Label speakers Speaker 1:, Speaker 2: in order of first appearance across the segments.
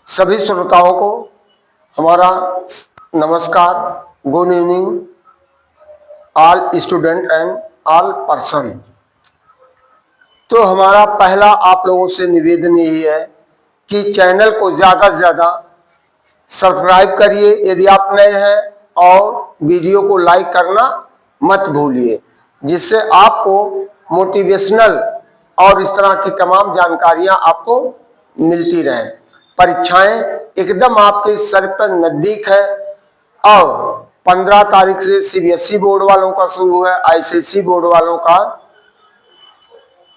Speaker 1: सभी श्रोताओं को हमारा नमस्कार। Good evening all student and all person. तो हमारा पहला आप लोगों से निवेदन यही है कि चैनल को ज़्यादा से ज़्यादा सब्सक्राइब करिए यदि आप नए हैं, और वीडियो को लाइक करना मत भूलिए, जिससे आपको मोटिवेशनल और इस तरह की तमाम जानकारियां आपको मिलती रहें। परीक्षाएं एकदम आपके सर पर नज़दीक है और 15 तारीख से सीबीएसई बोर्ड वालों का शुरू है, आईसीएसई बोर्ड वालों का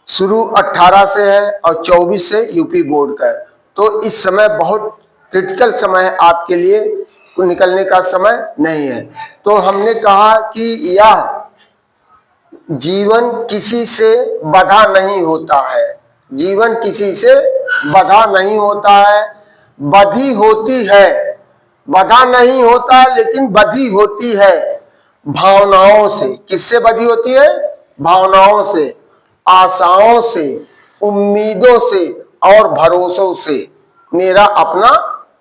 Speaker 1: शुरू 18 से है और 24 से यूपी बोर्ड का है। तो इस समय बहुत क्रिटिकल समय है आपके लिए, निकलने का समय नहीं है। तो हमने कहा कि यह जीवन किसी से बंधा नहीं होता है, जीवन किसी से बंधा नहीं होता है, बंधी होती है, बंधा नहीं होता लेकिन बंधी होती है भावनाओं से। किससे बंधी होती है? भावनाओं से, आशाओं से, उम्मीदों से और भरोसों से। मेरा अपना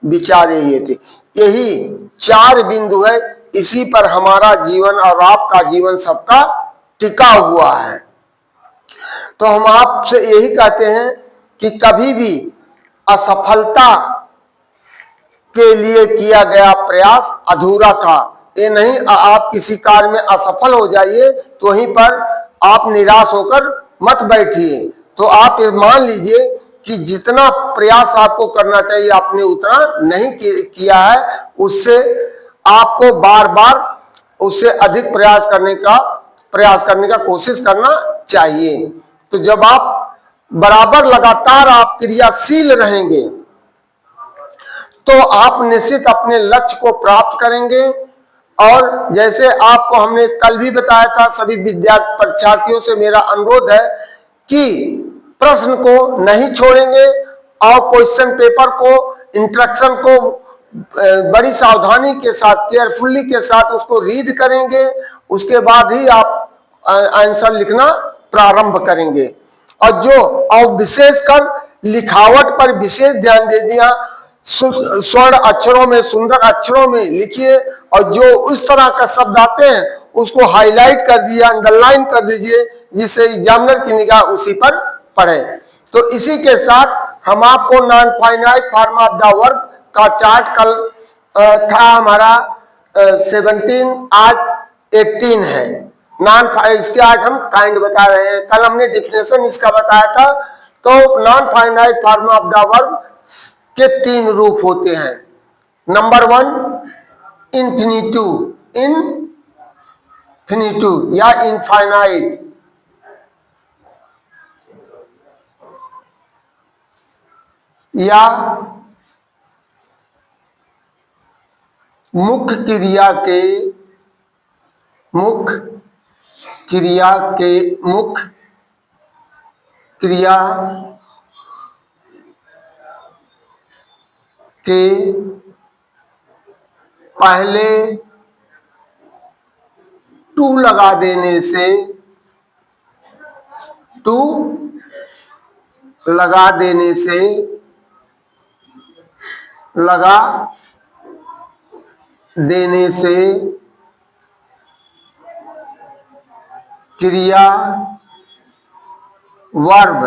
Speaker 1: विचार यही थे। यही 4 बिंदु है, इसी पर हमारा जीवन और आपका जीवन सबका टिका हुआ है। तो हम आपसे यही कहते हैं कि कभी भी असफलता के लिए किया गया प्रयास अधूरा था। ये नहीं आप किसी कार्य में असफल हो जाइए तो वहीं पर आप निराश होकर मत बैठिए। तो आप ये मान लीजिए कि जितना प्रयास आपको करना चाहिए आपने उतना नहीं किया है, उससे आपको बार बार उससे अधिक प्रयास करने का कोशिश करना चाहिए। तो जब आप बराबर लगातार आप क्रियाशील रहेंगे तो आप निश्चित अपने लक्ष्य को प्राप्त करेंगे। और जैसे आपको हमने कल भी बताया था, सभी परीक्षार्थियों से मेरा अनुरोध है कि प्रश्न को नहीं छोड़ेंगे और क्वेश्चन पेपर को, इंस्ट्रक्शन को बड़ी सावधानी के साथ, केयरफुली के साथ उसको रीड करेंगे। उसके बाद ही आप आंसर लिखना प्रारंभ करेंगे। और विशेषकर लिखावट पर विशेष ध्यान दे दिया। स्वर्ण अक्षरों में, सुंदर अक्षरों में लिखिए, और जो उस तरह का शब्द आते हैं उसको हाईलाइट कर दिए, अंडरलाइन कर दीजिए, जिससे एग्जामिनर की निगाह उसी पर पड़े। तो इसी के साथ हम आपको non finite form of the work का चार्ट कल था हमारा 17, आज 18 है। इसके आज हम काइंड बता रहे हैं। कल हमने डिफिनेशन इसका बताया था। तो non finite form of the work के 3 रूप होते हैं। नंबर 1 इन्फिनिटिव, या इनफाइनाइट। या मुख्य क्रिया के पहले टू लगा देने से, क्रिया वर्ब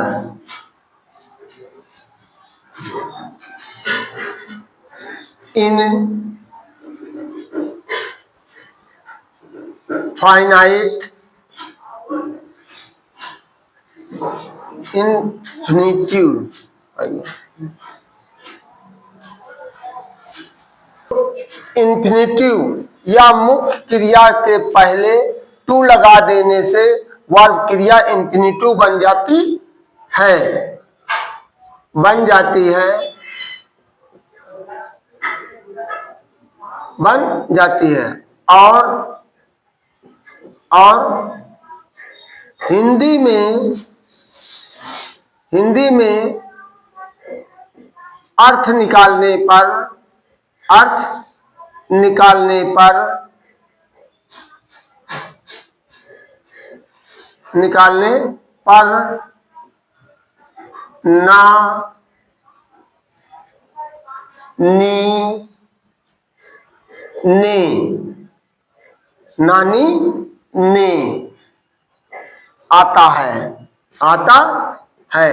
Speaker 1: इनफाइनाइट, इन्फिनिटिव या मुख्य क्रिया के पहले टू लगा देने से वर्ब क्रिया इन्फिनिटिव बन जाती है। और हिंदी में अर्थ निकालने पर ना नी, ने, नानी, ने आता है, आता है।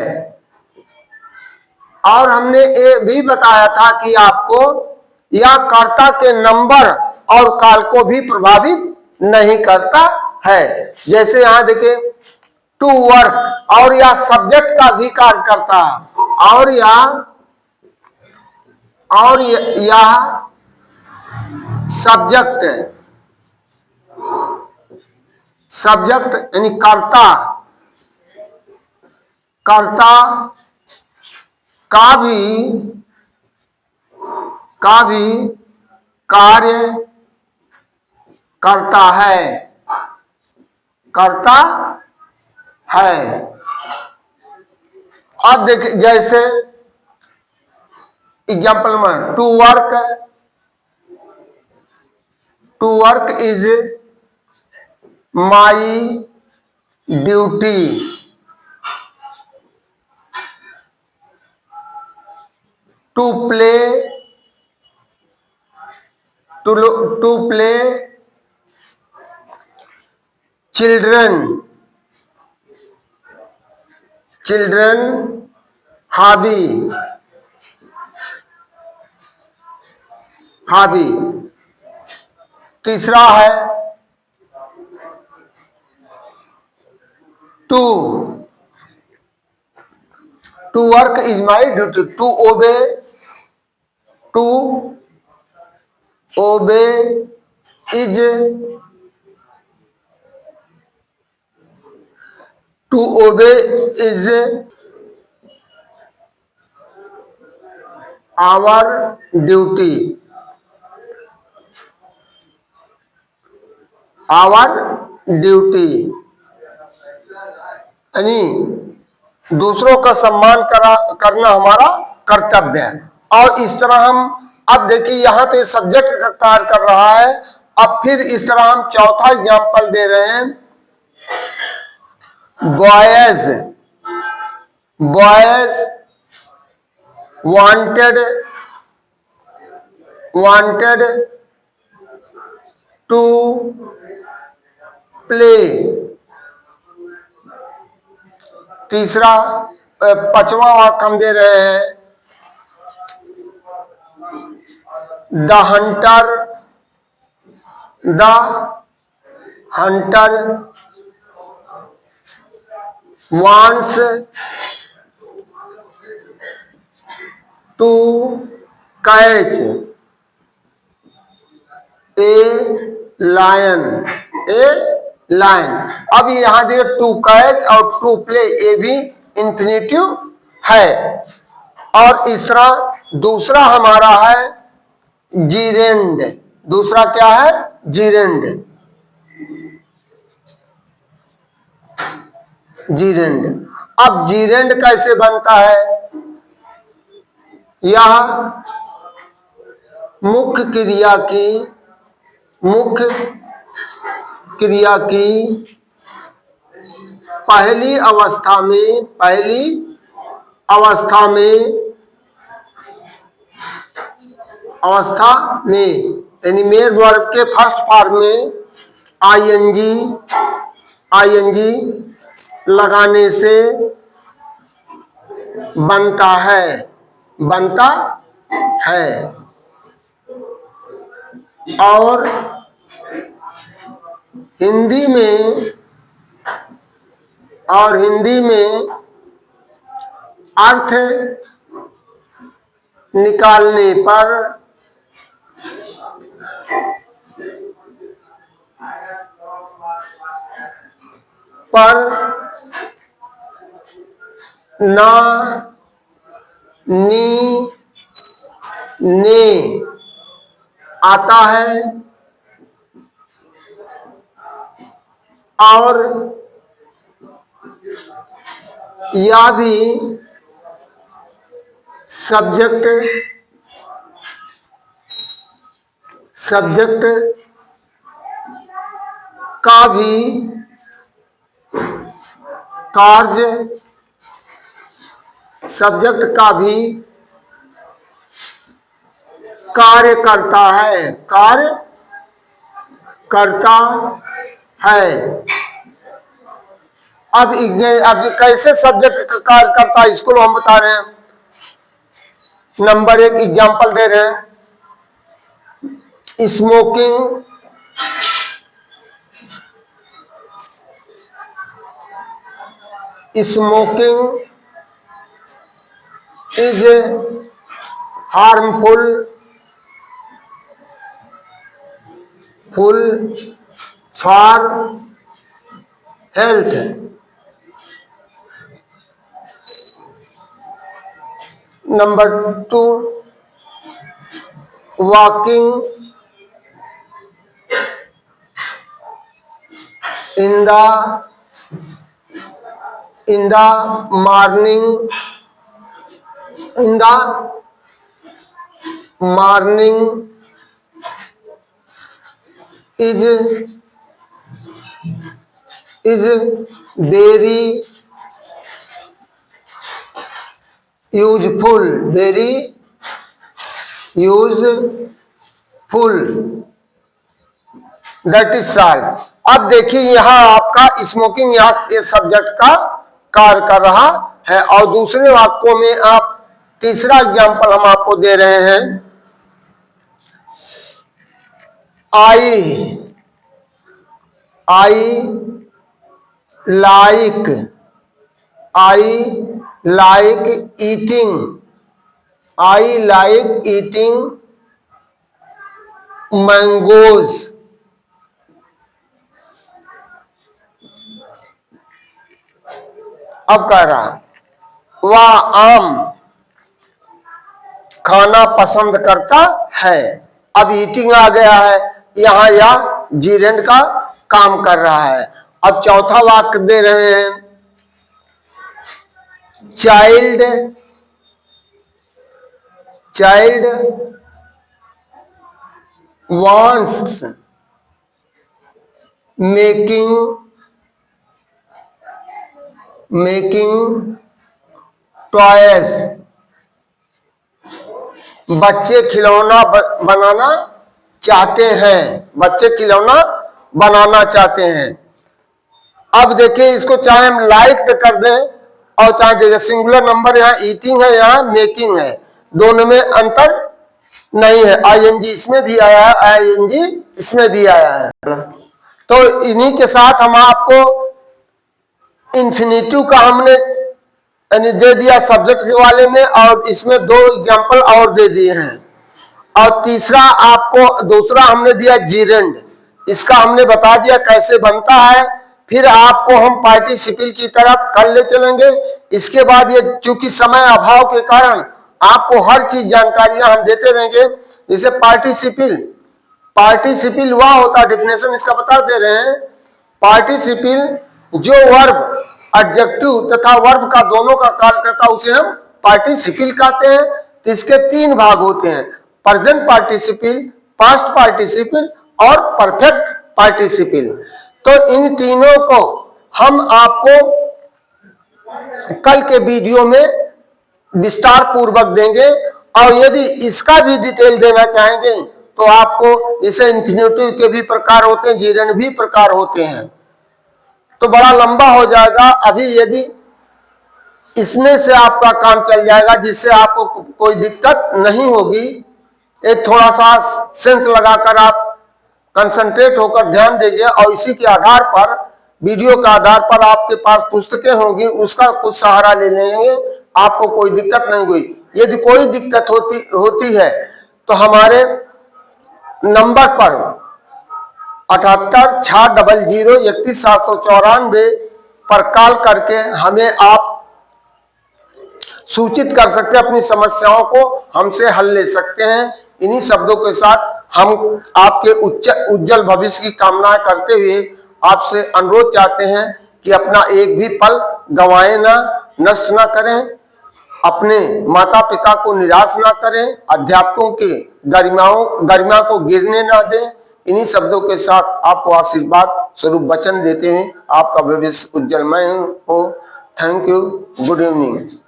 Speaker 1: और हमने ये भी बताया था कि आपको यह कर्ता के नंबर और काल को भी प्रभावित नहीं करता है। जैसे यहां देखिए टू वर्क, और यह सब्जेक्ट का भी कार्य करता है, और यह सब्जेक्ट, सब्जेक्ट यानी कर्ता, कर्ता का भी कार्य करता है, करता है। अब देखिए जैसे एग्जाम्पल में to work is my duty, to play children hobby, तीसरा है to work is my duty, to obey is our duty, यानी दूसरों का सम्मान करना हमारा कर्तव्य है। और इस तरह हम, अब देखिए यहाँ तो ये सब्जेक्ट का कार्य कर रहा है। अब फिर इस तरह हम चौथा एग्जाम्पल दे रहे हैं, बॉयज वांटेड टू प्ले, तीसरा पांचवा वाक्य हम दे रहे हैं, the Hunter wants to catch a lion, अब यहां देखिए टू कैच और टू प्ले, ये भी इंफिनिटिव है। और इस तरह दूसरा हमारा है जीरेंड, दूसरा क्या है, जीरेंड, अब जीरेंड कैसे बनता है, यह मुख्य क्रिया की पहली अवस्था में यानी मेन वर्ब के फर्स्ट फॉर्म में आईएनजी लगाने से बनता है। और हिंदी में अर्थ निकालने पर ना, नी, ने आता है, और यह भी सब्जेक्ट का भी कार्य, कार्य करता है, कार्य करता है। अब कैसे सब्जेक्ट कार्य करता है इसको हम बता रहे हैं। नंबर 1 एग्जाम्पल दे रहे हैं, smoking smoking is harmful for health. Number 2 walking in the morning is very useful, that is solve. अब देखिए यहाँ आपका स्मोकिंग यहाँ इस सब्जेक्ट का कार्य कर रहा है। और दूसरे वाक्यों में आप तीसरा एग्जाम्पल हम आपको दे रहे हैं, आई लाइक ईटिंग मैंगोज। अब कह रहा वह आम खाना पसंद करता है। अब ईटिंग आ गया है, यहां या जीरेंड का काम कर रहा है। अब चौथा वाक्य दे रहे हैं, चाइल्ड wants making toys। बच्चे खिलौना बनाना चाहते हैं। अब देखिए इसको चाहे हम लाइक कर दें और चाहे देखिए सिंगुलर नंबर, यहाँ ईटिंग है, यहाँ मेकिंग है, दोनों में अंतर नहीं है। आईएनजी इसमें भी आया है, आईएनजी इसमें भी आया है। तो इन्हीं के साथ हम आपको इन्फिनेटिव का हमने दे दिया सब्जेक्ट के वाले में, और इसमें 2 एग्जाम्पल और दे दिए हैं। और तीसरा आपको दूसरा हमने दिया जीरेंड, इसका हमने बता दिया कैसे बनता है। फिर आपको हम पार्टिसिपल की तरफ कर ले चलेंगे। इसके बाद ये चूंकि समय अभाव के कारण आपको हर चीज जानकारियां हम देते रहेंगे। जैसे पार्टिसिपल वह होता, डेफिनेशन इसका बता दे रहे हैं, पार्टिसिपल जो वर्ब एडजेक्टिव तथा वर्ब का दोनों का कार्य करता उसे हम पार्टिसिपल कहते हैं। तो इसके 3 भाग होते हैं, प्रेजेंट पार्टिसिपल, पास्ट पार्टिसिपल और परफेक्ट पार्टिसिपल। तो इन तीनों को हम आपको कल के वीडियो में विस्तार पूर्वक देंगे। और यदि इसका भी डिटेल देना चाहेंगे तो आपको, जैसे इन्फिनेटिव के भी प्रकार होते हैं, जीरेंड भी प्रकार होते हैं, तो बड़ा लंबा हो जाएगा। अभी यदि इसमें से आपका काम चल जाएगा जिससे आपको कोई दिक्कत नहीं होगी, एक थोड़ा सा सेंस लगाकर आप कंसंट्रेट होकर ध्यान दीजिए, और इसी के आधार पर, वीडियो के आधार पर आपके पास पुस्तकें होंगी, उसका कुछ सहारा ले लेंगे, आपको कोई दिक्कत नहीं हुई। यदि कोई दिक्कत होती है तो हमारे नंबर पर 7860031794 पर कॉल करके हमें आप सूचित कर सकते हैं, अपनी समस्याओं को हमसे हल ले सकते हैं। इन्हीं शब्दों के साथ हम आपके उज्जवल भविष्य की कामना करते हुए आपसे अनुरोध चाहते हैं कि अपना एक भी पल गंवाएं ना, नष्ट ना करें, अपने माता पिता को निराश ना करें, अध्यापकों के गरिमा को गिरने ना दें। इन्हीं शब्दों के साथ आपको आशीर्वाद स्वरूप वचन देते हुए आपका भविष्य उज्जवलमय हो। Thank you, good evening.